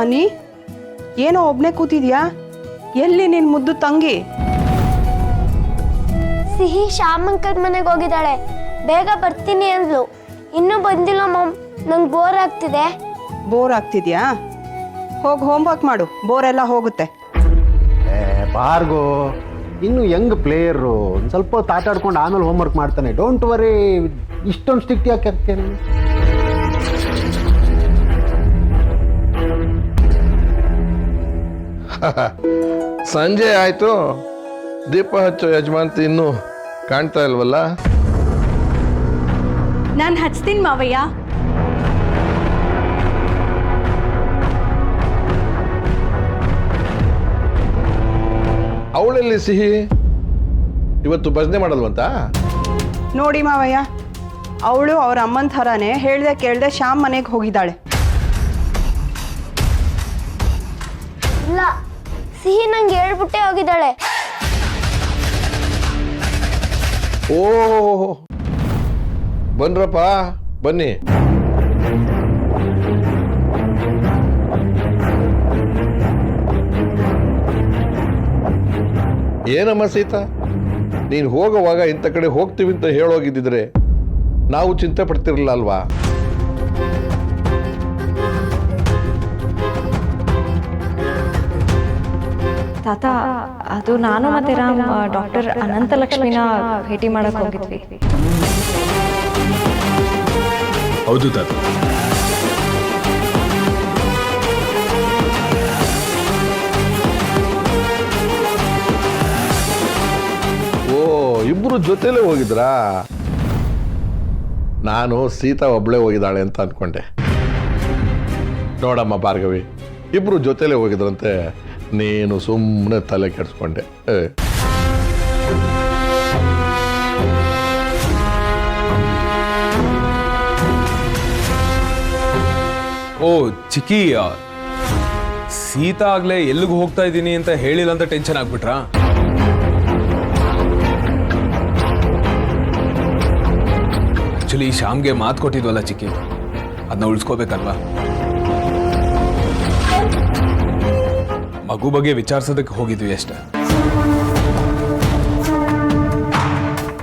ಅನಿ, ಏನೋ ಒಬ್ನೇ ಕೂತಿದ್ಯಾ? ಎಲ್ಲಿ ನಿನ್ ಮುದ್ದು ತಂಗಿ? ಸಿಹಿ ಶ್ಯಾಮ್ ಅಂಕಲ್ ಮನೆಗೆ ಹೋಗಿದ್ದಾಳೆ. ಬೇಗ ಬರ್ತೀನಿ ಅಂದ್ಲು. ಇನ್ನೂ ಬಂದಿಲ್ಲ ಮಮ್. ನಂಗೆ ಬೋರ್ ಆಗ್ತಿದೆ. ಬೋರ್ ಆಗ್ತಿದ್ಯಾ? ಹೋಗಿ ಹೋಮ್ವರ್ಕ್ ಮಾಡು, ಬೋರ್ ಎಲ್ಲ ಹೋಗುತ್ತೆ. ಭಾರ್ಗೋ ಇನ್ನು ಯಂಗ್ ಪ್ಲೇಯರು, ಒಂದು ಸ್ವಲ್ಪ ಹೊತ್ತು ಆಟ ಆಡ್ಕೊಂಡು ಆಮೇಲೆ ಹೋಮ್ವರ್ಕ್ ಮಾಡ್ತಾನೆ. ಡೋಂಟ್ ವರಿ, ಇಷ್ಟೊಂದು ಸ್ಟ್ರಿಕ್ಟ್ ಯಾಕೆ ಆಗ್ತೇನೆ? ಸಂಜೆ ಆಯ್ತು, ದೀಪ ಹಚ್ಚೋ ಯಜಮಾನ್ತಿ ಇನ್ನೂ ಕಾಣ್ತಾ ಇಲ್ವಲ್ಲ? ನಾನು ಹಚ್ತೀನಿ ಮಾವಯ್ಯ. ಅವಳೆಲ್ಲಿ ಸಿಹಿ? ಇವತ್ತು ಭಜನೆ ಮಾಡಲ್ವಂತ? ನೋಡಿ ಮಾವಯ್ಯ, ಅವಳು ಅವ್ರ ಅಮ್ಮನ ಥರಾನೇ ಹೇಳ್ದೆ ಕೇಳ್ದೆ ಶ್ಯಾಮ್ ಮನೆಗೆ ಹೋಗಿದ್ದಾಳೆ. ಇಲ್ಲ, ಸಿಹಿ ನಂಗೆ ಹೇಳ್ಬಿಟ್ಟೆ ಹೋಗಿದ್ದಾಳೆ. ಓ, ಬನ್ರಪ್ಪ ಬನ್ನಿ. ಏನಮ್ಮ ಸೀತಾ, ನೀನು ಹೋಗುವಾಗ ಇಂಥ ಕಡೆ ಹೋಗ್ತೀವಿ ಅಂತ ಹೇಳೋಗಿದ್ದಿದ್ರೆ ನಾವು ಚಿಂತೆ ಪಡ್ತಿರಲಿಲ್ಲ ಅಲ್ವಾ? ತಾತ, ಅದು ನಾನು ಮತ್ತೆ ರಾಮ್ ಡಾಕ್ಟರ್ ಅನಂತಲಕ್ಷ್ಮಿನ ಭೇಟಿ ಮಾಡಕ್ ಹೋಗಿದ್ವಿ. ಹೌದು ತಾತ. ಓ, ಇಬ್ರು ಜೊತೆಲೇ ಹೋಗಿದ್ರಾ? ನಾನು ಸೀತಾ ಒಬ್ಳೆ ಹೋಗಿದ್ದಾಳೆ ಅಂತ ಅನ್ಕೊಂಡೆ. ನೋಡಮ್ಮ ಭಾರ್ಗವಿ, ಇಬ್ರು ಜೊತೆಲೇ ಹೋಗಿದ್ರಂತೆ, ನೀನು ಸುಮ್ಮನೆ ತಲೆ ಕೆಡಿಸ್ಕೊಂಡೆ. ಓ ಚಿಕ್ಕಿ, ಸೀತಾ ಆಗ್ಲೇ ಎಲ್ಲಿಗೆ ಹೋಗ್ತಾ ಇದ್ದೀನಿ ಅಂತ ಹೇಳಿಲ್ಲ ಅಂತ ಟೆನ್ಷನ್ ಆಗ್ಬಿಟ್ರಾ? ಆಕ್ಚುಲಿ ಶ್ಯಾಮ್ಗೆ ಮಾತು ಕೊಟ್ಟಿದ್ವಲ್ಲ ಚಿಕ್ಕಿ, ಅದನ್ನ ಉಳಿಸ್ಕೋಬೇಕಲ್ವಾ? ಮಗು ಬಗ್ಗೆ ವಿಚಾರಿಸೋದಕ್ಕೆ ಹೋಗಿದ್ವಿ ಅಷ್ಟೇ.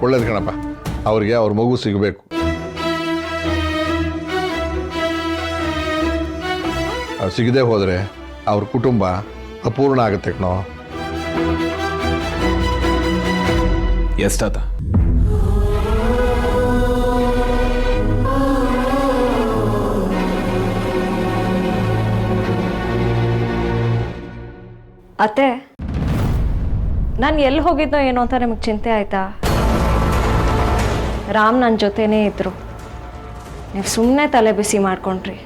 ಒಳ್ಳೇದು ಕಣಪ್ಪ, ಅವ್ರಿಗೆ ಅವ್ರ ಮಗು ಸಿಗಬೇಕು. ಅವ್ರು ಸಿಗದೆ ಹೋದರೆ ಅವ್ರ ಕುಟುಂಬ ಅಪೂರ್ಣ ಆಗುತ್ತೆ ಕಣೋ. ಎಸ್ ತಾತ. ಅತ್ತೆ, ನಾನು ಎಲ್ಲಿ ಹೋಗಿದ್ದೋ ಏನೋ ಅಂತ ನಿಮಗೆ ಚಿಂತೆ ಆಯ್ತಾ? ರಾಮ್ ನನ್ನ ಜೊತೆನೇ ಇದ್ರು, ನೀವು ಸುಮ್ಮನೆ ತಲೆ ಬಿಸಿ ಮಾಡ್ಕೊಂಡ್ರಿ.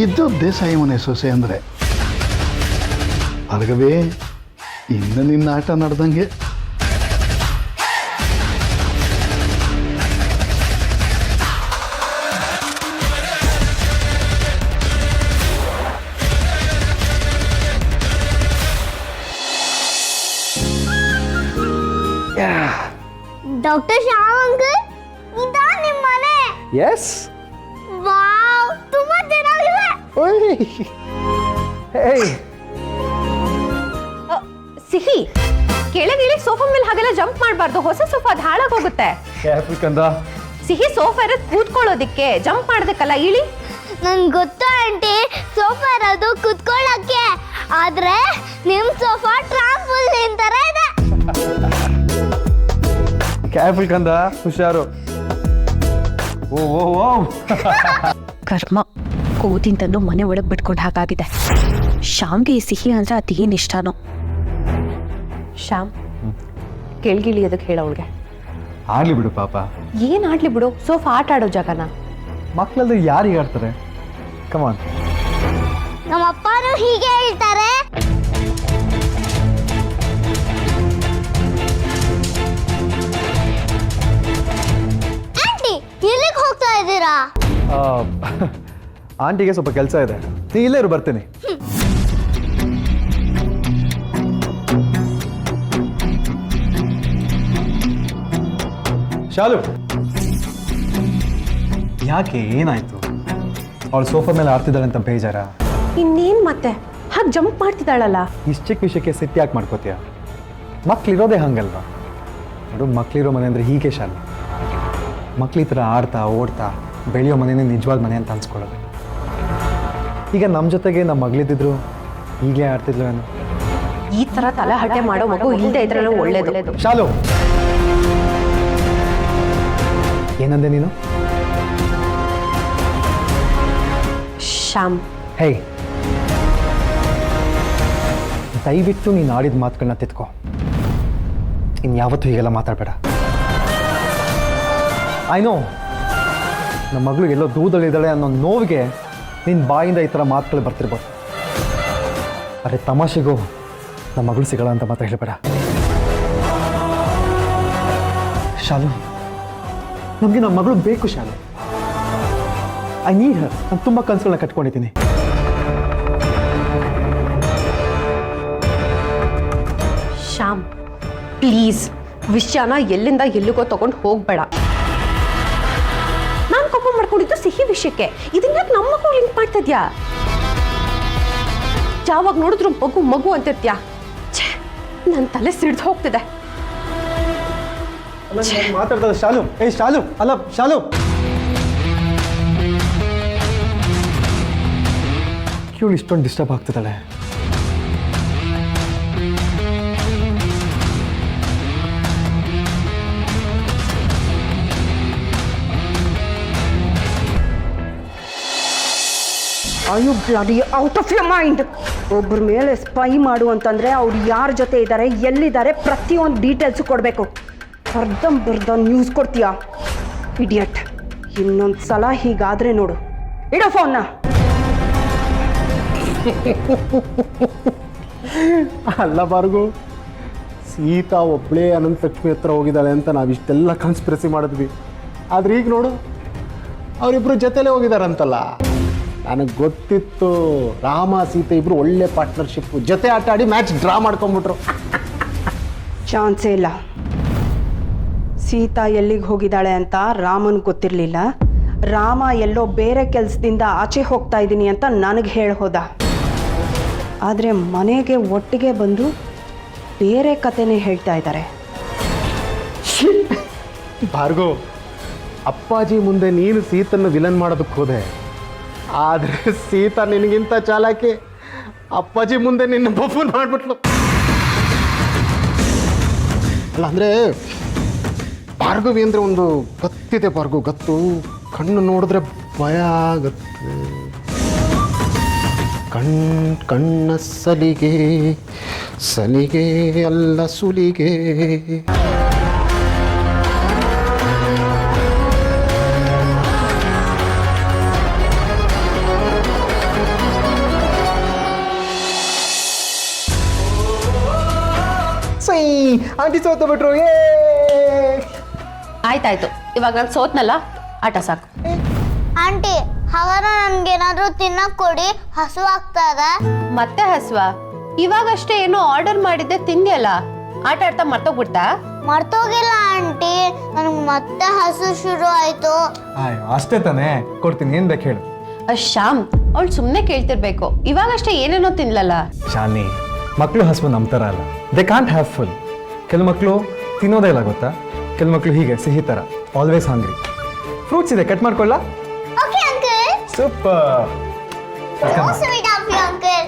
ಇದು ದೇಸಾಯಿ ಮನೆ ಸೊಸೆ ಅಂದರೆ ಭಾರ್ಗವೇ, ಇನ್ನು ನಿನ್ನ ಆಟ ನಡೆದಂಗೆ. ಡಾಕ್ಟರ್ ಶ್ಯಾಮ್ ಅಂಕಲ್, ಇದಾ ನಿಮ್ಮ ಮನೆ? ಎಸ್. ವಾವ್, ತುಂಬಾ ಚೆನ್ನಾಗಿದೆ. ಸಿಹಿ, ಕೆಳಗಿಳಿ ಸೋಫಾ ಮೇಲೆ ಹಾಗೆಲ್ಲ ಜಂಪ್ ಮಾಡಬಾರ್ದು. ಹೊಸ ಸೋಫಾ ಅದು ಹಾಳಾಗೋಗುತ್ತೆ. ಸಿಹಿ ಸೋಫಾ ಇರೋದು ಕೂತ್ಕೊಳ್ಳೋದಿಕ್ಕೆ, ಜಂಪ್ ಮಾಡೋದಕ್ಕಲ್ಲ. ಇಳಿ. ನನ್ಗೆ ಗೊತ್ತು ಆಂಟಿ, ಸೋಫಾ ಇರೋದು ಕೂತ್ಕೊಳ್ಳಕ್ಕೆ, ಆದ್ರೆ ನಿಮ್ ಸೋಫಾ ಟ್ರಾಂಪೋಲಿನ್ ತರ ಇದೆ. ಕ್ಯಾಫಿಲ್ ಕಂದ, ಹುಷಾರು. ಓ ಓ ಓ ಕರ್ಮ, ಕೂತಿನ ತಂದು ಮನೆ ಒಳಗೆ ಬಿಟ್ಕೊಂಡು ಹಾಗಾಗಿದೆ. ಶ್ಯಾಮ್ಗೆ ಈ ಸಿಹಿ ಅಂದ್ರೆ ಅದೇನು ಇಷ್ಟನೋ. ಶ್ಯಾಮ್, ಕೆಳಗಿಳಿ ಅದಕ್ಕೆ ಹೇಳ ಅವಳಿಗೆ. ಆಡ್ಲಿ ಬಿಡು ಪಾಪ. ಏನ್ ಆಡ್ಲಿ ಬಿಡು, ಸೋಫಾ ಆಟ ಆಡೋ ಜಾಗನ. ಮಕ್ಕಳಲ್ಲಿ ಯಾರಿಗೆ ಆಡ್ತಾರೆ? ಕಮಾನ್. ನಮ್ಮ ಅಪ್ಪನೂ ಹೀಗೆ ಹೇಳ್ತಾರೆ. ಆಂಟಿ, ಎಲ್ಲಿಗೆ ಹೋಗ್ತಾ ಇದ್ದೀರಾ? ಆಂಟಿಗೆ ಸ್ವಲ್ಪ ಕೆಲಸ ಇದೆ, ನೀ ಇಲ್ಲೇ ಇರು, ಬರ್ತೀನಿ. ಶಾಲು, ಯಾಕೆ ಏನಾಯ್ತು? ಅವಳು ಸೋಫಾ ಮೇಲೆ ಆಡ್ತಿದ್ದಾಳೆ ಅಂತ ಬೇಜಾರ? ಇನ್ನೇನ್ ಮತ್ತೆ ಹಾಗೆ ಜಂಪ್ ಮಾಡ್ತಿದ್ದಾಳಲ್ಲ. ಇಷ್ಟು ಚಿಕ್ಕ ವಿಷಯಕ್ಕೆ ಸಿಟ್ಟು ಯಾಕೆ ಮಾಡ್ಕೋತೀಯ? ಮಕ್ಳಿರೋದೇ ಹಂಗಲ್ವಾ? ನೋಡು, ಮಕ್ಳಿರೋ ಮನೆ ಅಂದರೆ ಹೀಗೆ ಶಾಲೆ. ಮಕ್ಳು ಈ ಥರ ಆಡ್ತಾ ಓಡ್ತಾ ಬೆಳೆಯೋ ಮನೆಯೇ ನಿಜವಾದ ಮನೆ ಅಂತ ಅನ್ಸ್ಕೊಳ್ಳೋದು. ಈಗ ನಮ್ಮ ಜೊತೆಗೆ ನಮ್ಮ ಮಗಳಿದ್ದಿದ್ರು ಈಗಲೇ ಆಡ್ತಿದ್ಲು ಏನು? ಈ ತರ ತಲೆ ಹರಟೆ ಮಾಡೋ ಮಗು ಇಲ್ಲದೆ ಇದ್ರಲ್ಲೂ ಒಳ್ಳೇದು. ಶಾಲು, ಏನಂದೆ ನೀನು? ಶ್ಯಾಮ್, ಹೇ, ದಯವಿಟ್ಟು ನೀನು ಆಡಿದ ಮಾತುಗಳನ್ನ ತಿದ್ಕೋ. ಇನ್ಯಾವತ್ತೂ ಹೀಗೆಲ್ಲ ಮಾತಾಡಬೇಡ. ನೋ ನಮ್ಮ ಮಗಳು ಎಲ್ಲೋ ದೂರದಲ್ಲಿದ್ದಾಳೆ ಅನ್ನೋ ನೋವಿಗೆ ನಿನ್ನ ಬಾಯಿಂದ ಈ ಥರ ಮಾತುಗಳು ಬರ್ತಿರ್ಬೋದು. ಅರೆ, ತಮಾಷೆಗೂ ನಮ್ಮ ಮಗಳು ಸಿಗಲ್ಲ ಅಂತ ಮಾತ್ರ ಹೇಳಬೇಡ. ಶಾಲು, ನಮಗೆ ನಮ್ಮ ಮಗಳು ಬೇಕು ಶಾಲು. ಐ ನೀಡ್ ಹರ್. ನಾನು ತುಂಬ ಕನಸುಗಳನ್ನ ಕಟ್ಕೊಂಡಿದ್ದೀನಿ. ಶ್ಯಾಮ್, ಪ್ಲೀಸ್ ವಿಷಯನ ಎಲ್ಲಿಂದ ಎಲ್ಲಿಗೋ ತಗೊಂಡು ಹೋಗ್ಬೇಡ. ನಾನು ಕೋಪ ಮಾಡ್ಕೊಂಡಿದ್ದು ಸಿಹಿ ವಿಷಯಕ್ಕೆ. ಇದನ್ನ ನಮ್ಮ ಮಗು ಲಿಂಕ್ ಮಾಡ್ತಾ ಇದ್ಯಾ? ಯಾವಾಗ ನೋಡಿದ್ರು ಮಗು ಮಗು ಅಂತಿರ್ತ್ಯಾ? ನನ್ನ ತಲೆ ಸಿಡ್ದು ಹೋಗ್ತಿದೆ. ಮಾತಾಡ್ತಾರೆ ಶಾಲು. ಶಾಲು ಅಲ್ಲ, ಶಾಲು, ಇವಳು ಇಷ್ಟೊಂದು disturb ಆಗ್ತಿದ್ದಾಳೆ. Are you bloody out of your mind? ಒಬ್ಬರ ಮೇಲೆ ಸ್ಪೈ ಮಾಡು ಅಂತಂದ್ರೆ ಅವ್ರು ಯಾರ ಜೊತೆ ಇದ್ದಾರೆ, ಎಲ್ಲಿದ್ದಾರೆ, ಪ್ರತಿಯೊಂದು ಡೀಟೇಲ್ಸು ಕೊಡಬೇಕು. ಅರ್ಧಂಬರ್ಧ ನ್ಯೂಸ್ ಕೊಡ್ತೀಯಾ ಇಡಿಯಟ್? ಇನ್ನೊಂದು ಸಲ ಹೀಗಾದ್ರೆ ನೋಡು, ಇಡೋ ಫೋನ್ನ. ಅಲ್ಲ ಬಾರ್ಗು, ಸೀತಾ ಒಬ್ಬಳೇ ಅನಂತ ಲಕ್ಷ್ಮಿ ಹತ್ರ ಹೋಗಿದ್ದಾಳೆ ಅಂತ ನಾವು ಇಷ್ಟೆಲ್ಲ ಕನ್ಸ್ಪಿರಸಿ ಮಾಡಿದ್ವಿ. ಆದ್ರೆ ಈಗ ನೋಡು, ಅವರಿಬ್ಬರು ಜೊತೆಲೇ ಹೋಗಿದಾರಂತಲ್ಲ. ನನಗೆ ಗೊತ್ತಿತ್ತು ರಾಮ ಸೀತೆ ಇಬ್ಬರು ಒಳ್ಳೆ ಪಾರ್ಟ್ನರ್ಶಿಪ್, ಜೊತೆ ಆಟ ಆಡಿ ಮ್ಯಾಚ್ ಡ್ರಾ ಮಾಡ್ಕೊಂಬಿಟ್ರು. ಚಾನ್ಸೇ ಇಲ್ಲ. ಸೀತಾ ಎಲ್ಲಿಗೆ ಹೋಗಿದ್ದಾಳೆ ಅಂತ ರಾಮನ್ ಗೊತ್ತಿರಲಿಲ್ಲ. ರಾಮ ಎಲ್ಲೋ ಬೇರೆ ಕೆಲಸದಿಂದ ಆಚೆ ಹೋಗ್ತಾ ಇದ್ದೀನಿ ಅಂತ ನನಗೆ ಹೋದ. ಆದರೆ ಮನೆಗೆ ಒಟ್ಟಿಗೆ ಬಂದು ಬೇರೆ ಕತೆನೇ ಹೇಳ್ತಾ ಇದ್ದಾರೆ. ಭಾರ್ಗೋ, ಅಪ್ಪಾಜಿ ಮುಂದೆ ನೀನು ಸೀತನ್ನು ವಿಲನ್ ಮಾಡೋದಕ್ಕೆ ಹೋದೆ. ಆದರೆ ಸೀತಾ ನಿನಗಿಂತ ಚಾಲಾಕಿ, ಅಪ್ಪಾಜಿ ಮುಂದೆ ನಿನ್ನ ಬಫೂನ್ ಮಾಡಿಬಿಟ್ಲು. ಅಲ್ಲ ಅಂದರೆ ಭಾರ್ಗವಿ ಅಂದರೆ ಒಂದು ಗತ್ತಿದೆ ಭಾರ್ಗವ್, ಗತ್ತು. ಕಣ್ಣು ನೋಡಿದ್ರೆ ಭಯ ಆಗುತ್ತೆ. ಕಣ್ಣ ಸಲಿಗೆ, ಸಲಿಗೆ ಅಲ್ಲ ಸುಲಿಗೆ. ಆಂಟಿ ಸೋತ ಬಿಟ್ರು. ಆಯ್ತಾಯ್ತು, ಇವಾಗ ನಾನು ಸೋತ್ನಲ್ಲ, ಆಟ ಸಾಕು. ಆಂಟಿ, ಹಾಗಾದ್ರೆ ನನ್ಗೇನಾದ್ರೂ ತಿನ್ನಕ್ ಕೊಡಿ, ಹಸು ಆಗ್ತದ. ಮತ್ತೆ ಹಸ್ವ? ಇವಾಗಷ್ಟೇ ಏನೋ ಆರ್ಡರ್ ಮಾಡಿದ್ದೆ, ತಿಂದಿಯಲ್ಲ. ಆಟ ಆಡ್ತಾ ಮರ್ತೋಗ್ಬಿಡ್ತಾ? ಮರ್ತೋಗಿಲ್ಲ ಆಂಟಿ, ನನಗೆ ಮತ್ತೆ ಹಸು ಶುರು ಆಯ್ತು. ಅಷ್ಟೇ ತಾನೇ, ಕೊಡ್ತೀನಿ. ಏನ್ ಬೇಕು ಹೇಳು. ಶ್ಯಾಮ್, ಅವಳು ಸುಮ್ಮನೆ ಕೇಳ್ತಿರ್ಬೇಕು. ಇವಾಗಷ್ಟೇ ಏನೇನೋ ತಿನ್ಲಲ್ಲ. ಶಾಲಿನಿ, ಮಕ್ಕಳು ಹಸುವು ನಮ್ಮ ಥರ ಅಲ್ಲ. They can't have full. ಕೆಲವು ಮಕ್ಕಳು ತಿನ್ನೋದೇ ಇಲ್ಲ ಗೊತ್ತಾ. ಕೆಲವು ಮಕ್ಕಳು ಹೀಗೆ ಸಿಹಿ ಥರ, ಆಲ್ವೇಸ್ ಹಂಗ್ರಿ. ಫ್ರೂಟ್ಸ್ ಇದೆ, ಕಟ್ ಮಾಡ್ಕೊಳ್ಳ? Okay uncle. Super. So sweet of you, uncle.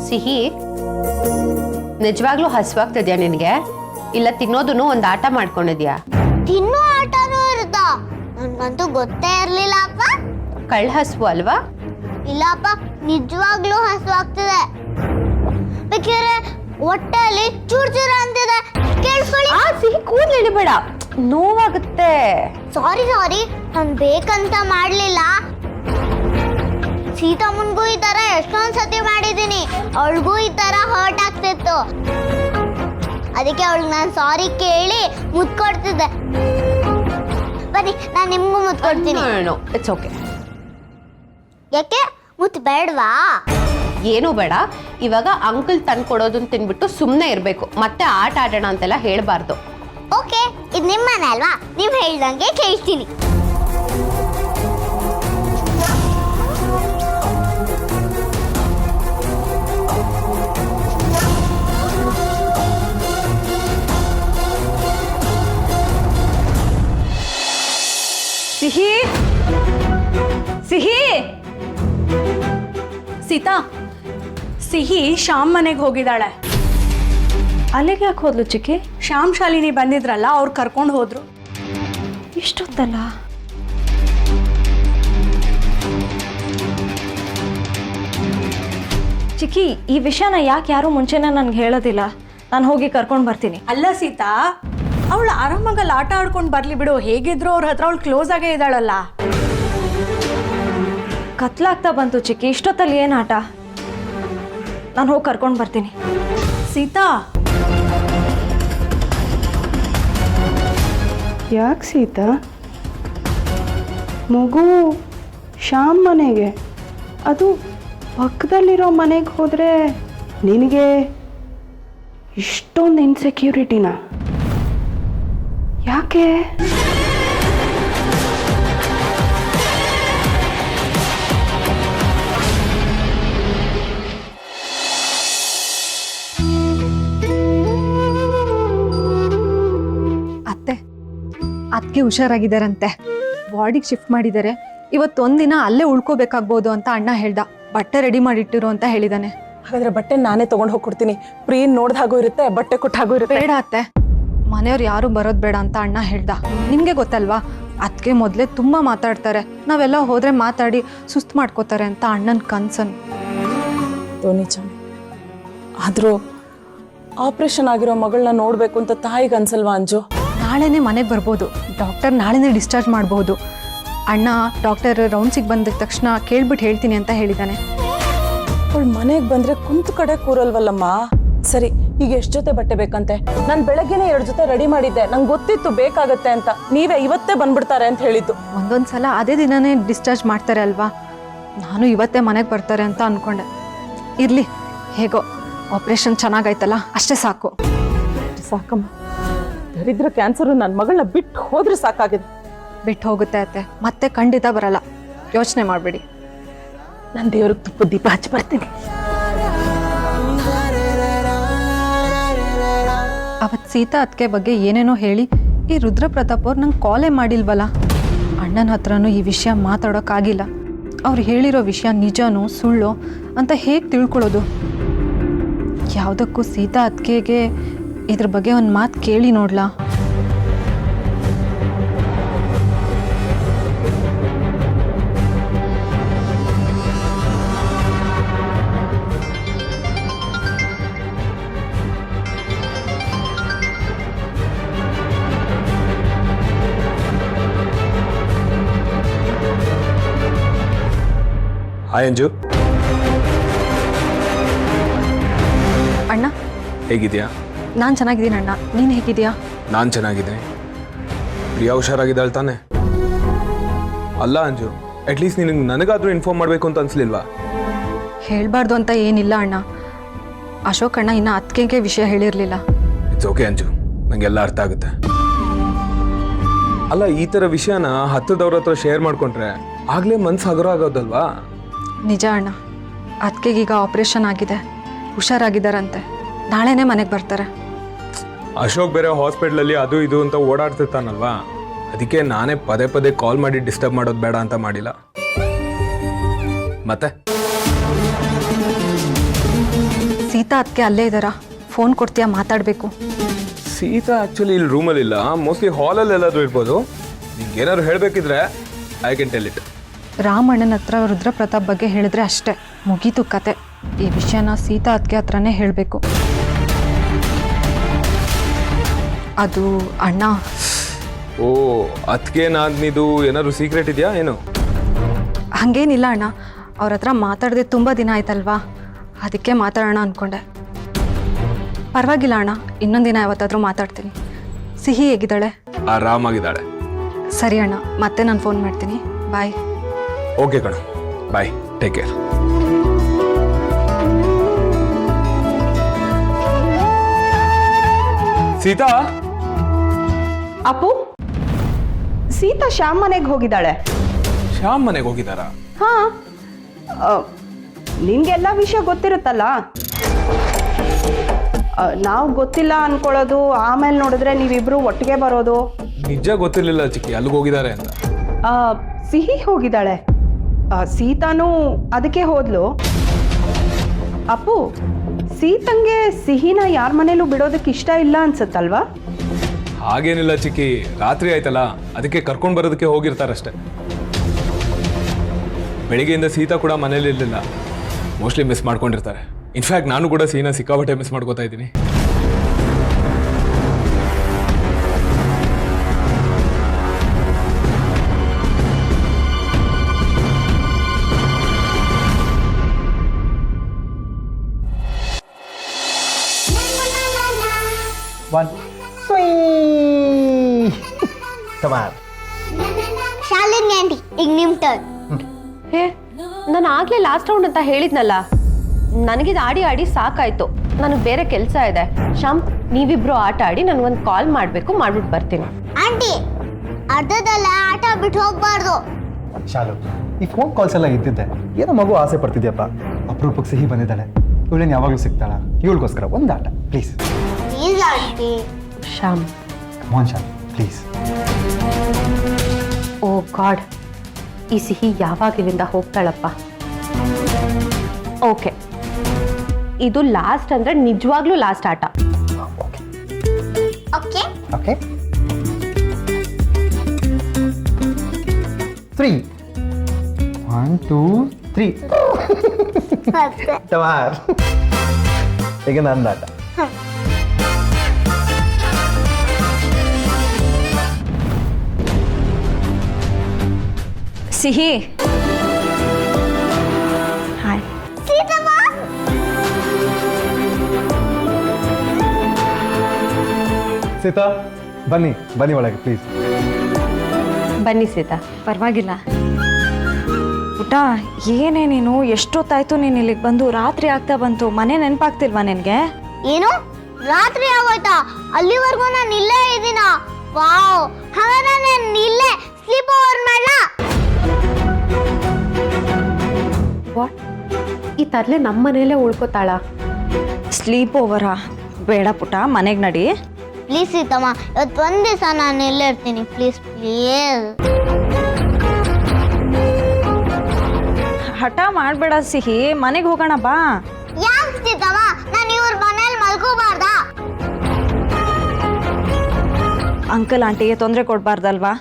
ಸಿಹಿ, ನಿಜವಾಗ್ಲೂ ಹಸುವಾಗ್ತಿದ್ಯಾ ನಿನಗೆ? ಇಲ್ಲ ತಿನ್ನೋದನ್ನು ಒಂದು ಆಟ ಮಾಡ್ಕೊಂಡಿದ್ಯಾ? ತಿನ್ನೋ ಆಟನೂ ಇರುತ್ತಾ? ನನ್ಗಂತೂ ಗೊತ್ತೇ ಇರ್ಲಿಲ್ಲ ಅಪ್ಪ. ಕಳ್ಳ ಹಸುವು ಅಲ್ವಾ? ಇಲ್ಲಪ್ಪ, ನಿಜವಾಗ್ಲೂ ಹಸುವಾಗ್ತಿದೆ. ಬೇಕಿದ್ರೆ ಹೊಟ್ಟೆಯಲ್ಲಿ ಚೂರ್ ಚೂರ ಅಂತಿದೆ, ಕೇಳಿಸ್ಕೊಳ್ಳಿ. ಸಿಹಿ ಕೂದಲು ಇಳಿಬೇಡ, ನೋವಾಗುತ್ತೆ. ಸಾರಿ, ನಾನು ಬೇಕಂತ ಮಾಡ್ಲಿಲ್ಲ. ಸೀತಮ್ಮನ್ಗೂ ಈ ತರ ಎಷ್ಟೊಂದ್ ಸತಿ ಮಾಡಿದೀನಿ, ಅವಳಿಗೂ ಈ ತರ ಹರ್ಟ್ ಆಗ್ತಿತ್ತು. ಅದಕ್ಕೆ ಅವಳಿಗೆ ನಾನು ಸಾರಿ ಕೇಳಿ ಮುತ್ಕೊಡ್ತಿದ್ದೆ. ಬನ್ನಿ, ನಾನು ನಿಮ್ಗೂ ಮುತ್ಕೊಡ್ತೀನಿ. It's okay. ಯಾಕೆ ಮುತ್ತು ಬೇಡವಾ? ಏನೂ ಬೇಡ. ಇವಾಗ ಅಂಕಲ್ ತಂದು ಕೊಡೋದನ್ನ ತಿನ್ಬಿಟ್ಟು ಸುಮ್ಮನೆ ಇರಬೇಕು. ಮತ್ತೆ ಆಟ ಆಡೋಣ ಅಂತೆಲ್ಲ ಹೇಳಬಾರ್ದು. ಓಕೆ, ಇದು ನಿಮ್ಮನೆ ಅಲ್ವಾ, ನೀವು ಹೇಳ್ದಂಗೆ ಕೇಳ್ತೀನಿ. ಸಿಹಿ ಸಿಹಿ ಸೀತಾ, ಸಿಹಿ ಶ್ಯಾಮ್ ಮನೆಗೆ ಹೋಗಿದ್ದಾಳೆ. ಅಲ್ಲಿಗೆ ಯಾಕೆ ಹೋದ್ಲು ಚಿಕ್ಕಿ? ಶ್ಯಾಮ್ ಶಾಲಿನಿ ಬಂದಿದ್ರಲ್ಲ, ಅವ್ರು ಕರ್ಕೊಂಡು ಹೋದ್ರು. ಇಷ್ಟೊತ್ತಲ್ಲ? ಚಿಕ್ಕಿ, ಈ ವಿಷಯನ ಯಾಕೆ ಯಾರು ಮುಂಚೆನೇ ನನಗೆ ಹೇಳೋದಿಲ್ಲ? ನಾನು ಹೋಗಿ ಕರ್ಕೊಂಡು ಬರ್ತೀನಿ. ಅಲ್ಲ ಸೀತಾ, ಅವಳು ಆರಾಮಾಗಲ್ಲಿ ಆಟ ಆಡ್ಕೊಂಡು ಬರ್ಲಿ ಬಿಡು. ಹೇಗಿದ್ರು ಅವ್ರ ಹತ್ರ ಅವಳು ಕ್ಲೋಸ್ ಆಗೇ ಇದ್ದಾಳಲ್ಲ. ಕತ್ಲಾಗ್ತಾ ಬಂತು ಚಿಕ್ಕಿ, ಇಷ್ಟೊತ್ತಲ್ಲಿ ಏನು ಆಟ? ನಾನು ಹೋಗಿ ಕರ್ಕೊಂಡು ಬರ್ತೀನಿ. ಸೀತಾ, ಯಾಕೆ ಸೀತಾ? ಮಗು ಶ್ಯಾಮ್ ಮನೆಗೆ, ಅದು ಪಕ್ಕದಲ್ಲಿರೋ ಮನೆಗೆ ಹೋದರೆ ನಿನಗೆ ಇಷ್ಟೊಂದು ಇನ್ಸೆಕ್ಯೂರಿಟಿನ? ಯಾಕೆ? ಅತ್ತೆ, ಅದಕ್ಕೆ ಹುಷಾರಾಗಿದ್ದಾರಂತೆ. ವಾರ್ಡಿಗೆ ಶಿಫ್ಟ್ ಮಾಡಿದ್ದಾರೆ. ಇವತ್ತೊಂದಿನ ಅಲ್ಲೇ ಉಳ್ಕೋಬೇಕಾಗ್ಬೋದು ಅಂತ ಅಣ್ಣ ಹೇಳ್ದ. ಬಟ್ಟೆ ರೆಡಿ ಮಾಡಿಟ್ಟಿರು ಅಂತ ಹೇಳಿದಾನೆ. ಹಾಗಾದ್ರೆ ಬಟ್ಟೆ ನಾನೇ ತಗೊಂಡು ಹೋಗ್ಕೊಡ್ತೀನಿ. ಪ್ರೀನ್ ನೋಡ್ದ ಹಾಗೂ ಇರುತ್ತೆ, ಬಟ್ಟೆ ಕೊಟ್ಟ ಹಾಗೂ ಇರುತ್ತೆ. ಬೇಡ ಅತ್ತೆ, ಮನೆಯವ್ರು ಯಾರು ಬರೋದು ಬೇಡ ಅಂತ ಅಣ್ಣ ಹೇಳ್ದ. ನಿಮಗೆ ಗೊತ್ತಲ್ವಾ, ಅದಕ್ಕೆ ಮೊದಲೇ ತುಂಬ ಮಾತಾಡ್ತಾರೆ. ನಾವೆಲ್ಲ ಹೋದ್ರೆ ಮಾತಾಡಿ ಸುಸ್ತು ಮಾಡ್ಕೋತಾರೆ ಅಂತ ಅಣ್ಣನ ಕನ್ಸನ್. ನಿಜ. ಆದರೂ ಆಪರೇಷನ್ ಆಗಿರೋ ಮಗಳನ್ನ ನೋಡಬೇಕು ಅಂತ ತಾಯಿಗೆ ಅನ್ಸಲ್ವಾ ಅಂಜು? ನಾಳೆನೇ ಮನೆಗೆ ಬರ್ಬೋದು. ಡಾಕ್ಟರ್ ನಾಳೆನೇ ಡಿಸ್ಚಾರ್ಜ್ ಮಾಡ್ಬೋದು. ಅಣ್ಣ ಡಾಕ್ಟರ್ ರೌಂಡ್ಸಿಗೆ ಬಂದ ತಕ್ಷಣ ಕೇಳ್ಬಿಟ್ಟು ಹೇಳ್ತೀನಿ ಅಂತ ಹೇಳಿದ್ದಾನೆ. ಅವಳು ಮನೆಗೆ ಬಂದರೆ ಕುಂತ ಕಡೆ ಕೂರಲ್ವಲ್ಲಮ್ಮ. ಸರಿ, ಈಗ ಎಷ್ಟು ಜೊತೆ ಬಟ್ಟೆ ಬೇಕಂತೆ? ನಾನು ಬೆಳಗ್ಗೆನೇ 2 ಜೊತೆ ರೆಡಿ ಮಾಡಿದ್ದೆ. ನಂಗೆ ಗೊತ್ತಿತ್ತು ಬೇಕಾಗತ್ತೆ ಅಂತ. ನೀವೇ ಇವತ್ತೇ ಬಂದ್ಬಿಡ್ತಾರೆ ಅಂತ ಹೇಳಿದ್ದು. ಒಂದೊಂದು ಸಲ ಅದೇ ದಿನನೇ ಡಿಸ್ಚಾರ್ಜ್ ಮಾಡ್ತಾರೆ ಅಲ್ವಾ. ನಾನು ಇವತ್ತೇ ಮನೆಗೆ ಬರ್ತಾರೆ ಅಂತ ಅಂದ್ಕೊಂಡೆ. ಇರಲಿ, ಹೇಗೋ ಆಪ್ರೇಷನ್ ಚೆನ್ನಾಗಾಯ್ತಲ್ಲ, ಅಷ್ಟೇ ಸಾಕು. ಸಾಕಮ್ಮ, ದರಿದ್ರ ಕ್ಯಾನ್ಸರು ನನ್ನ ಮಗಳನ್ನ ಬಿಟ್ಟು ಹೋದ್ರೆ ಸಾಕಾಗಿದೆ. ಬಿಟ್ಟು ಹೋಗುತ್ತೆ ಅತ್ತೆ, ಮತ್ತೆ ಖಂಡಿತ ಬರಲ್ಲ, ಯೋಚನೆ ಮಾಡಬೇಡಿ. ನಾನು ದೇವ್ರಿಗೆ ತುಪ್ಪದ ದೀಪ ಹಚ್ಚಿ ಬರ್ತೀನಿ. ಅವತ್ತು ಸೀತಾ ಅದಕ್ಕೆ ಬಗ್ಗೆ ಏನೇನೋ ಹೇಳಿ ಈ ರುದ್ರ ಪ್ರತಾಪ್ ಅವ್ರು ನಂಗೆ ಕಾಲೇ ಮಾಡಿಲ್ವಲ್ಲ. ಅಣ್ಣನ ಹತ್ರನೂ ಈ ವಿಷಯ ಮಾತಾಡೋಕ್ಕಾಗಿಲ್ಲ. ಅವ್ರು ಹೇಳಿರೋ ವಿಷಯ ನಿಜನೋ ಸುಳ್ಳೋ ಅಂತ ಹೇಗೆ ತಿಳ್ಕೊಳ್ಳೋದು? ಯಾವುದಕ್ಕೂ ಸೀತಾ ಅದಕ್ಕೆ ಇದ್ರ ಬಗ್ಗೆ ಒಂದು ಮಾತು ಕೇಳಿ ನೋಡ್ಲಾ? ಹಾಯ್ ಅಂಜು, ಅಣ್ಣ ಹೇಗಿದ್ಯಾ? ನಾನು ಚೆನ್ನಾಗಿದ್ದೀನಿ ಅಣ್ಣ, ನೀನು ಹೇಗಿದ್ಯಾ? ನಾನು ಚೆನ್ನಾಗಿದ್ದೀನಿ. ಪ್ರಿಯಾ ಹುಷಾರಾಗಿದ್ದಾಳೆ ತಾನೆ? ಅಲ್ಲ ಅಂಜು, ಅಟ್ಲೀಸ್ಟ್ ನಿನಗೆ ನನಗಾದರೂ ಇನ್ಫಾರ್ಮ್ ಮಾಡಬೇಕು ಅಂತ ಅನ್ಸ್ಲಿಲ್ವಾ? ಹೇಳಬಾರ್ದು ಅಂತ ಏನಿಲ್ಲ ಅಣ್ಣ. ಅಶೋಕ್ ಅಣ್ಣ ಇನ್ನು ಅದಕ್ಕೆ ವಿಷಯ ಹೇಳಿರಲಿಲ್ಲ. ಇಟ್ಸ್ ಓಕೆ ಅಂಜು, ನನಗೆಲ್ಲ ಅರ್ಥ ಆಗುತ್ತೆ. ಅಲ್ಲ, ಈ ಥರ ವಿಷಯನ ಹತ್ತದವ್ರ ಹತ್ರ ಶೇರ್ ಮಾಡ್ಕೊಂಡ್ರೆ ಆಗಲೇ ಮನ್ಸು ಹಗುರ ಆಗೋದಲ್ವಾ? ನಿಜ ಅಣ್ಣ, ಅದಕ್ಕೆ ಈಗ ಆಪ್ರೇಷನ್ ಆಗಿದೆ, ಹುಷಾರಾಗಿದ್ದಾರಂತೆ. ನಾಳೆನೇ ಮನೆಗೆ ಬರ್ತಾರೆ. ಅಶೋಕ್ ಬೇರೆ ಹಾಸ್ಪಿಟ್ಲಲ್ಲಿ ಅದು ಇದು ಅಂತ ಓಡಾಡ್ತಿರ್ತಾನಲ್ವಾ, ಅದಕ್ಕೆ ನಾನೇ ಪದೇ ಪದೇ ಕಾಲ್ ಮಾಡಿ ಡಿಸ್ಟರ್ಬ್ ಮಾಡೋದು ಬೇಡ ಅಂತ ಮಾಡಿಲ್ಲ. ಮತ್ತೆ ಸೀತಾ ಅದಕ್ಕೆ ಅಲ್ಲೇ ಇದ್ದಾರಾ? ಫೋನ್ ಕೊಡ್ತೀಯಾ, ಮಾತಾಡಬೇಕು. ಸೀತಾ ಆ್ಯಕ್ಚುಲಿ ಇಲ್ಲಿ ರೂಮಲ್ಲಿಲ್ಲ, ಮೋಸ್ಟ್ಲಿ ಹಾಲಲ್ಲಿ ಎಲ್ಲಾದರೂ ಇರ್ಬೋದು. ನಿಂಗೆ ಏನಾದ್ರು ಹೇಳಬೇಕಿದ್ರೆ ಐ ಕ್ಯಾನ್ ಟೆಲ್ ಇಟ್. ರಾಮಣ್ಣನ ಹತ್ರ ರುದ್ರ ಪ್ರತಾಪ್ ಬಗ್ಗೆ ಹೇಳಿದ್ರೆ ಅಷ್ಟೇ, ಮುಗೀತು ಕತೆ. ಈ ವಿಷಯನ ಸೀತಾ ಅದಕ್ಕೆ ಹತ್ರನೇ ಹೇಳಬೇಕು. ಅದು ಅಣ್ಣ. ಓ, ಅದಕ್ಕೆ ನಾನಿದು ಏನಾದ್ರು ಸೀಕ್ರೆಟ್ ಇದೆಯಾ ಏನು? ಹಾಗೇನಿಲ್ಲ ಅಣ್ಣ, ಅವ್ರ ಹತ್ರ ಮಾತಾಡದೆ ತುಂಬ ದಿನ ಆಯ್ತಲ್ವಾ, ಅದಕ್ಕೆ ಮಾತಾಡೋಣ ಅಂದ್ಕೊಂಡೆ. ಪರವಾಗಿಲ್ಲ ಅಣ್ಣ, ಇನ್ನೊಂದು ದಿನ ಯಾವತ್ತಾದರೂ ಮಾತಾಡ್ತೀನಿ. ಸಿಹಿ ಹೇಗಿದ್ದಾಳೆ? ಆರಾಮಾಗಿದ್ದಾಳೆ. ಸರಿ ಅಣ್ಣ, ಮತ್ತೆ ನಾನು ಫೋನ್ ಮಾಡ್ತೀನಿ. ಬಾಯ್. ಓಕೆ ಕಣ, ಬಾಯ್, ಟೇಕ್ ಕೇರ್. ಸೀತಾ ಅಪ್ಪು, ಸೀತಾ ಶ್ಯಾಮ್ ಮನೆಗೆ ಹೋಗಿದ್ದಾಳೆ. ಶ್ಯಾಮ್ ಮನೆಗೆ ಹೋಗಿದ್ದಾರಾ? ಹಾ, ನಿನ್ಗೆಲ್ಲ ವಿಷಯ ಗೊತ್ತಿರುತ್ತಲ್ಲ. ನಾವು ಗೊತ್ತಿಲ್ಲ ಅನ್ಕೊಳ್ಳೋದು, ಆಮೇಲೆ ನೋಡಿದ್ರೆ ನೀವಿಬ್ರು ಒಟ್ಟಿಗೆ ಬರೋದು. ನಿಜ ಗೊತ್ತಿರ್ಲಿಲ್ಲ ಚಿಕ್ಕಿ ಅಲ್ಲಿಗೆ ಹೋಗಿದ್ದಾರೆ ಅಂತ. ಸಿಹಿ ಹೋಗಿದ್ದಾಳೆ, ಸೀತಾನೂ ಅದಕ್ಕೆ ಹೋದ್ಲು. ಅಪ್ಪು, ಸೀತಂಗೆ ಸಿಹಿನ ಯಾರ ಮನೇಲೂ ಬಿಡೋದಕ್ಕೆ ಇಷ್ಟ ಇಲ್ಲ ಅನ್ಸುತ್ತಲ್ವಾ? ಹಾಗೇನಿಲ್ಲ ಚಿಕ್ಕಿ, ರಾತ್ರಿ ಆಯ್ತಲ್ಲ ಅದಕ್ಕೆ ಕರ್ಕೊಂಡು ಬರೋದಕ್ಕೆ ಹೋಗಿರ್ತಾರಷ್ಟೆ. ಬೆಳಿಗ್ಗೆಯಿಂದ ಸೀತಾ ಕೂಡ ಮನೇಲಿ ಇರಲಿಲ್ಲ, ಮೋಸ್ಟ್ಲಿ ಮಿಸ್ ಮಾಡ್ಕೊಂಡಿರ್ತಾರೆ. ಇನ್ಫ್ಯಾಕ್ಟ್ ನಾನು ಕೂಡ ಸೀನಾ ಸಿಕ್ಕಾಪಟ್ಟೆ ಮಿಸ್ ಮಾಡ್ಕೋತಾ ಇದ್ದೀನಿ. ಶಾಲಿನಿ ಆಂಟಿ, ಈಗ ನಿಮ್ ಟರ್ನ್. ಹೇ, ನಾನು ಆಗ್ಲೇ ಲಾಸ್ಟ್ ರೌಂಡ್ ಅಂತ ಹೇಳಿದ್ನಲ್ಲ. ನನಗಿದು ಆಡಿ ಆಡಿ ಸಾಕಾಯ್ತು, ನನಗೆ ಬೇರೆ ಕೆಲಸ ಇದೆ. ಶ್ಯಾಮ್, ನೀವಿಬ್ರು ಆಟ ಆಡಿ, ನನಗೊಂದು ಕಾಲ್ ಮಾಡಬೇಕು, ಮಾಡ್ಬಿಟ್ಟು ಬರ್ತೀನಿ. ಆಂಟಿ, ಅರ್ಧದಲ್ಲ ಆಟ ಬಿಟ್ಟು ಹೋಗ್ಬಾರ್ದು. ಶಾಲು, ಈ ಫೋನ್ ಕಾಲ್ಸ್ ಎಲ್ಲ ಇದ್ದಿದ್ದೆ. ಏನೋ ಮಗು ಆಸೆ ಪಡ್ತಿದ್ಯಪ್ಪ. ಅಪರೂಪಕ್ಕೆ ಸಿಹಿ ಬಂದಿದ್ದಾಳೆ, ಇವಳೇನು ಯಾವಾಗಲೂ ಸಿಗ್ತಾಳ. ಇವಳಿಗೋಸ್ಕರ ಒಂದು ಆಟ please. Please aunty. Shyam, come on Shalu please. Oh god, ಈ ಸಿಹಿ ಯಾವಾಗ ಇಲ್ಲಿಂದ ಹೋಗ್ತಾಳಪ್ಪ. ಓಕೆ, ಇದು ಲಾಸ್ಟ್ ಅಂದ್ರೆ ನಿಜವಾಗ್ಲೂ ಲಾಸ್ಟ್ ಆಟ. Okay okay, 3 1 2 3 ಟಮಾರ್. ಈಗ ನಂದು ಆಟ. ಸಿಹಿ, ಹಾಯ್. ಸೀತಮ್ಮ, ಸೀತಾ, ಬನ್ನಿ ಬನ್ನಿ ಒಳಗೆ ಪ್ಲೀಸ್. ಬನ್ನಿ ಸೀತಾ. ಪರವಾಗಿಲ್ಲ. ಪುಟ್ಟ, ಏನೇ ನೀನು, ಎಷ್ಟೊತ್ತಾಯ್ತು ನೀನು ಇಲ್ಲಿಗೆ ಬಂದು? ರಾತ್ರಿ ಆಗ್ತಾ ಬಂತು, ಮನೆ ನೆನಪಾಗ್ತಿಲ್ವಾ ನಿನಗೆ? ಏನು ರಾತ್ರಿ ಆಗೋಯ್ತಾ? ಅಲ್ಲಿವರೆಗೂ ನಾನು ಇಲ್ಲೇ ಇದ್ದೀನ. ವಾವ್, ಹಾಗಾದ್ರೆ ನಾನು ಇಲ್ಲೇ ಸ್ಲೀಪ್ ಓವರ್ ಮಾಡ್ಲಾ? ವಾಟ್, ಈ ತರ್ಲೆ ನಮ್ಮ ಮನೆಯಲ್ಲೇ ಉಳ್ಕೋತಾಳ? ಸ್ಲೀಪ್ ಓವರಾ? ಬೇಡ ಪುಟ್ಟ, ಮನೆಗೆ ನಡಿ. ಪ್ಲೀಸ್ ಸೀತಮ್ಮ, ಇವತ್ತು ಒಂದು ದಿವಸ ನಾನು ಇಲ್ಲೇ ಇರ್ತೀನಿ. Please please. ಹಠ ಮಾಡಬೇಡ ಸಿಹಿ, ಮನೆಗೆ ಹೋಗೋಣ ಬಾ. ಯಾಕೆ ಸೀತಮ್ಮ, ನಾನು ಇವ್ರ ಮನೇಲಿ ಮಲ್ಕೋಬಾರ್ದಾ? ಅಂಕಲ್ ಆಂಟಿಗೆ ತೊಂದರೆ ಕೊಡಬಾರ್ದಲ್ವಾ?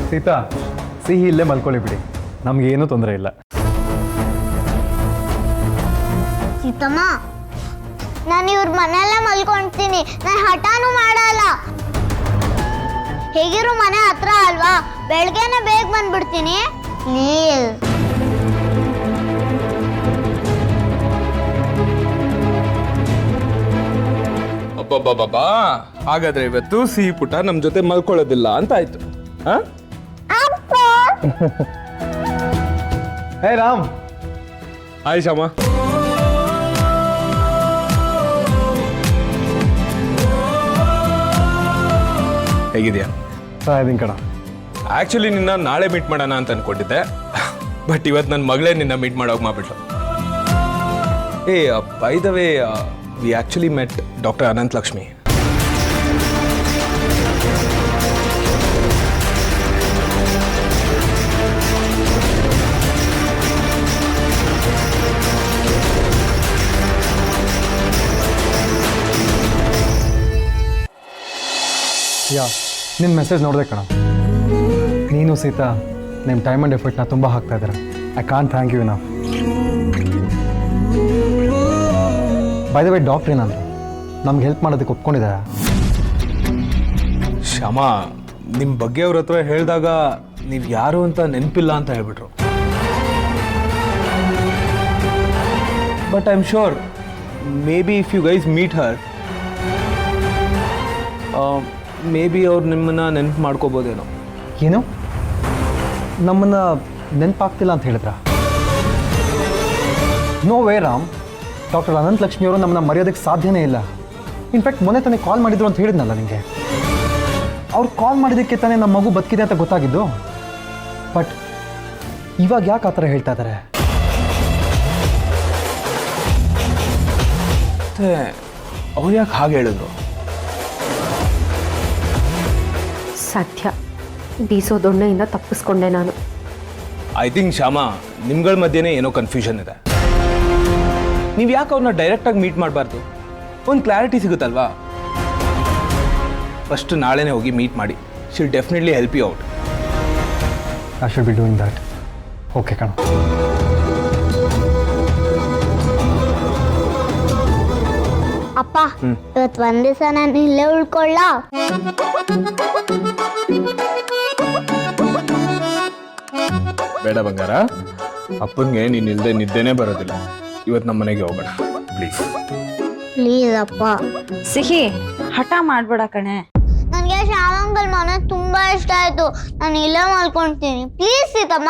ಸೀತಾ, ಸಿಹಿ ಇಲ್ಲೇ ಮಲ್ಕೊಳ್ಳಿ ಬಿಡಿ, ನಮಗೇನು ತೊಂದರೆ ಇಲ್ಲ. ಸೀತಮ್ಮ, ನಾನು ಇವ್ರ ಮನೆಯಲ್ಲೇ ಮಲ್ಕೊಳ್ತೀನಿ. ನಾನು ಹಠಾನು ಮಾಡಲ್ಲ. ಹೇಗಿರೋ ಮನೆ ಹತ್ರ ಅಲ್ವಾ, ಬೆಳಗ್ಗೆನೆ ಬೇಗ ಬಂದ್ಬಿಡ್ತೀನಿ. ಪ್ಲೀಸ್. ಅಬ್ಬಬ್ಬಬ್ಬಾ, ಹಾಗಾದ್ರೆ ಇವತ್ತು ಸಿಹಿ ಪುಟ ನಮ್ಮ ಜೊತೆ ಮಲ್ಕೊಳ್ಳೋದಿಲ್ಲ ಅಂತ ಆಯ್ತು. ಹೇ ರಾಮ್. ಹಾಯ್ ಶ್ಯಾಮ. ಹೇಗಿದೆಯಾ? ಇದೀನಿ ಕಣ. ಆ್ಯಕ್ಚುಲಿ ನಿನ್ನ ನಾಳೆ ಮೀಟ್ ಮಾಡೋಣ ಅಂತ ಅನ್ಕೊಂಡಿದ್ದೆ, ಬಟ್ ಇವತ್ತು ನನ್ನ ಮಗಳೇ ನಿನ್ನ ಮೀಟ್ ಮಾಡೋಕೆ ಮಾಡ್ಬಿಟ್ಲು. ಏ, by the way, we actually met doctor Anant Lakshmi. Yeah, ನಿನ್ನ ಮೆಸೇಜ್ ನೋಡಿದೆ ಕಣ. ನೀನು ಸೀತಾ ನಿಮ್ಮ ಟೈಮ್ ಆ್ಯಂಡ್ ಎಫರ್ಟ್ನ ತುಂಬ ಹಾಕ್ತಾ ಇದ್ದೀರ. I can't thank you enough. By the way, doctor ಏನಂದ್ರು? ನಮ್ಗೆ ಹೆಲ್ಪ್ ಮಾಡೋದಕ್ಕೆ ಒಪ್ಕೊಂಡಿದ್ದಾರೆ. ಶ್ಯಾಮ, ನಿಮ್ಮ ಬಗ್ಗೆ ಅವ್ರ ಹತ್ರ ಹೇಳಿದಾಗ ನೀವು ಯಾರು ಅಂತ ನೆನಪಿಲ್ಲ ಅಂತ ಹೇಳ್ಬಿಟ್ರು. But I am sure maybe if you guys meet her, maybe ಅವ್ರು ನಿಮ್ಮನ್ನು ನೆನಪು ಮಾಡ್ಕೋಬೋದೇನೋ. ಏನು, ನಮ್ಮನ್ನು ನೆನಪಾಗ್ತಿಲ್ಲ ಅಂತ ಹೇಳಿದ್ರ? No way Ram, doctor Anantha Lakshmi ಅವರು ನಮ್ಮನ್ನ ಮರೆಯೋದಕ್ಕೆ ಸಾಧ್ಯನೇ ಇಲ್ಲ. ಇನ್ಫ್ಯಾಕ್ಟ್ ಮೊನ್ನೆ ತಾನೇ ಕಾಲ್ ಮಾಡಿದ್ರು ಅಂತ ಹೇಳಿದ್ನಲ್ಲ ನಿಮಗೆ. ಅವ್ರು ಕಾಲ್ ಮಾಡಿದ್ದಕ್ಕೆ ತಾನೇ ನಮ್ಮ ಮಗು ಬದುಕಿದೆ ಅಂತ ಗೊತ್ತಾಗಿದ್ದು. ಬಟ್ ಇವಾಗ ಯಾಕೆ ಆ ಥರ ಹೇಳ್ತಾ ಇದ್ದಾರೆ? ಮತ್ತೆ ಅವ್ರು ಯಾಕೆ ಹಾಗೆ ಹೇಳಿದ್ರು? ಸತ್ಯ, ಬೀಸೋ ದೊಣ್ಣೆಯಿಂದ ತಪ್ಪಿಸ್ಕೊಂಡೆ ನಾನು. ಐ ಥಿಂಕ್ ಶ್ಯಾಮ, ನಿಮ್ಗಳ ಮಧ್ಯೆನೇ ಏನೋ ಕನ್ಫ್ಯೂಷನ್ ಇದೆ. ನೀವು ಯಾಕೆ ಅವ್ರನ್ನ ಡೈರೆಕ್ಟಾಗಿ ಮೀಟ್ ಮಾಡಬಾರ್ದು? ಒಂದು ಕ್ಲಾರಿಟಿ ಸಿಗುತ್ತಲ್ವಾ? ಫಸ್ಟ್ ನಾಳೆನೇ ಹೋಗಿ ಮೀಟ್ ಮಾಡಿ. She'll definitely help you out. I should be doing that. Okay ಕಣ. ಅಪ್ಪ ಇವತ್ತು ಒಂದ್ ದಿವಸ ನಾನು ಇಲ್ಲೇ ಉಳ್ಕೊಳ್ಳ. ಬೇಡ ಬಂಗಾರ, ಅಪ್ಪನಿಗೆ ನೀನು ಇಲ್ಲದೆ ನಿದ್ದೆನೇ ಬರೋದಿಲ್ಲ. ಇವತ್ತು ನಮ್ಮ ಮನೆಗೆ ಹೋಗೋಣ ಪ್ಲೀಸ್. ಪ್ಲೀಸ್ ಅಪ್ಪ. ಸಿಹಿ ಹಠ ಮಾಡ್ಬೇಡ ಕಣೆ. ನನಗೆ ಶ್ಯಾಮಂಗಲ್ ಮನೆ ತುಂಬಾ ಇಷ್ಟ ಆಯ್ತು. ನಾನು ಇಲ್ಲೇ ಮಲ್ಕೊಳ್ತೀನಿ. ಪ್ಲೀಸ್ ಸೀತಮ್ಮ.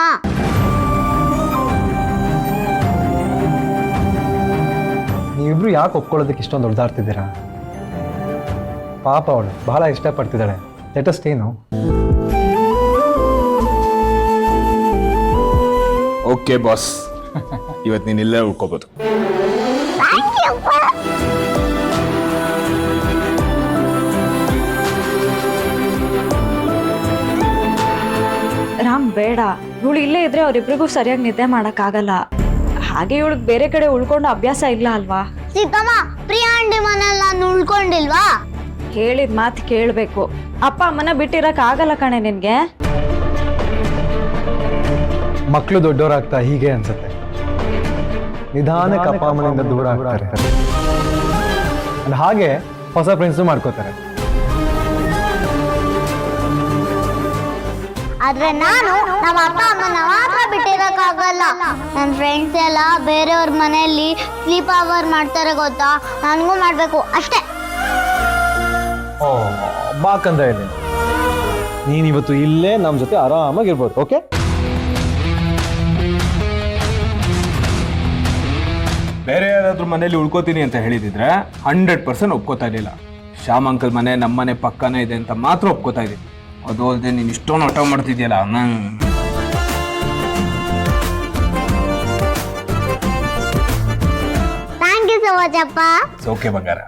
ನೀವಿಬ್ರು ಯಾಕೆ ಒಪ್ಕೊಳ್ಳೋದಕ್ಕೆ ಇಷ್ಟೊಂದು ಹೊಡೆದಾಡ್ತಿದ್ದೀರಾ? ಪಾಪ ಅವಳು ಬಹಳ ಇಷ್ಟಪಡ್ತಿದ್ದಾಳೆ. ಲೆಟಸ್ಟ್ ಏನು? ಓಕೆ ಬಾಸ್, ಇವತ್ತು ನೀನು ಇಲ್ಲೇ ಉಳ್ಕೋಬೋದು. ರಾಮ್ ಬೇಡ, ಇವಳು ಇಲ್ಲೇ ಇದ್ರೆ ಅವರಿಬ್ರಿಗೂ ಸರಿಯಾಗಿ ನಿದ್ದೆ ಮಾಡೋಕ್ಕಾಗಲ್ಲ. ಹಾಗೆ ಇವಳಿಗೆ ಬೇರೆ ಕಡೆ ಉಳ್ಕೊಂಡು ಅಭ್ಯಾಸ ಇಲ್ಲ ಅಲ್ವಾ? ಸೀತಮ್ಮ, ಪ್ರಿಯಾ ಆಂಟಿ ಮನೇಲಿ ನಾನು ಉಳ್ಕೊಂಡಿಲ್ವಾ? ಹೇಳಿದ ಮಾತು ಕೇಳಬೇಕು. ಅಪ್ಪ ಅಮ್ಮನ ಬಿಟ್ಟಿರಕ್ಕಾಗಲ್ಲ ಕಣೆ ನಿನ್ಗೆ. ಮಕ್ಕಳು ದೊಡ್ಡವರಾಗ್ತಾ ಹೀಗೆ ಅನ್ಸುತ್ತೆ. ನಿಧಾನಕ್ಕೆ ಅಪ್ಪ ಅಮ್ಮನಿಂದ ದೂರ ಆಗ್ತಾರೆ. And ಹಾಗೆ ಹೊಸ ಫ್ರೆಂಡ್ಸು ಮಾಡ್ಕೋತಾರೆ. ಆದ್ರೆ ನಾನು ನಮ್ಮ ಅಪ್ಪ ಅಮ್ಮನ ಮಾತ್ರ ಬಿಟ್ಟಿರಕ್ಕಾಗಲ್ಲ. ನನ್ನ ಫ್ರೆಂಡ್ಸ್ ಎಲ್ಲ ಬೇರೆಯವ್ರ ಮನೆಯಲ್ಲಿ ಸ್ಲೀಪ್ ಅವರ್ ಮಾಡ್ತಾರೆ ಗೊತ್ತಾ? ನನಗೂ ಮಾಡ್ಬೇಕು ಅಷ್ಟೇ. ಓ ಬಾಕಂದ ಇದೆ. ನೀನಿವತ್ತು ಇಲ್ಲೇ ನಮ್ಮ ಜೊತೆ ಆರಾಮಾಗಿರ್ಬೋದು. ಓಕೆ, ಬೇರೆ ಯಾರಾದ್ರೂ ಮನೇಲಿ ಉಳ್ಕೋತೀನಿ ಅಂತ ಹೇಳಿದಿದ್ರೆ 100% ಒಪ್ಕೋತಾ ಇರಲಿಲ್ಲ. ಶ್ಯಾಮ್ ಅಂಕಲ್ ಮನೆ ನಮ್ಮ ಮನೆ ಪಕ್ಕನೇ ಇದೆ ಅಂತ ಮಾತ್ರ ಒಪ್ಕೋತಾ ಇದ್ದೀನಿ. ಅದು ಅಲ್ಲದೆ ನೀನು ಇಷ್ಟೊಂದು ಹಠ ಮಾಡ್ತಿದ್ಯಲ್ಲ ಥ್ಯಾಂಕ್ ಯು ಸೊ ಮಚ್ ಅಪ್ಪ. ಓಕೆ ಬಂಗಾರ.